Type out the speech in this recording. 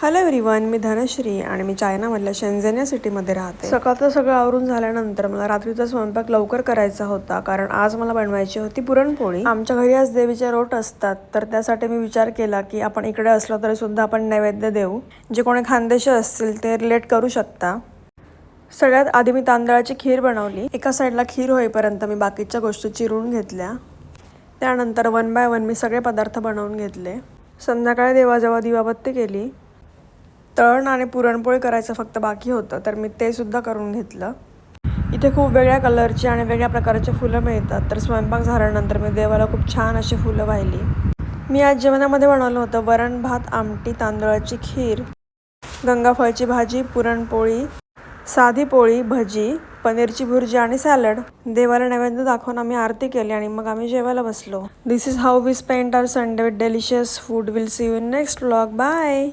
Hello everyone, मी धनश्री आणि मी चायनामधल्या Shenzhen या सिटीमध्ये राहते. सकाळचं सगळं आवरून झाल्यानंतर मला रात्रीचा स्वयंपाक लवकर करायचा होता, कारण आज मला बनवायची होती पुरणपोळी. आमच्या घरी आज देवीचे रोट असतात, तर त्यासाठी मी विचार केला की आपण इकडे असलो तरी सुद्धा आपण नैवेद्य देऊ. जे कोणी खानदेशी असतील ते रिलेट करू शकता. सगळ्यात आधी मी तांदळाची खीर बनवली. एका साईडला खीर होईपर्यंत मी बाकीच्या गोष्टी चिरून घेतल्या. त्यानंतर 1 बाय 1 मी सगळे पदार्थ बनवून घेतले. संध्याकाळी देवाजवळ दिवाबत्ती केली. तळण आणि पुरणपोळी करायचं फक्त बाकी होतं, तर मी ते सुद्धा करून घेतलं. इथे खूप वेगळ्या कलरची आणि वेगळ्या प्रकारचे फुलं मिळतात, तर स्वयंपाक झाल्यानंतर मी देवाला खूप छान अशी फुलं वाहिली. मी आज जेवणामध्ये बनवलं होतं वरण भात, आमटी, तांदळाची खीर, गंगाफळची भाजी, पुरणपोळी, साधी पोळी, भजी, पनीरची भुर्जी आणि सॅलड. देवाला नैवेद्य दाखवून आम्ही आरती केली आणि मग आम्ही जेवायला बसलो. This is how we spend our Sunday with delicious food. Will see you in next vlog. Bye.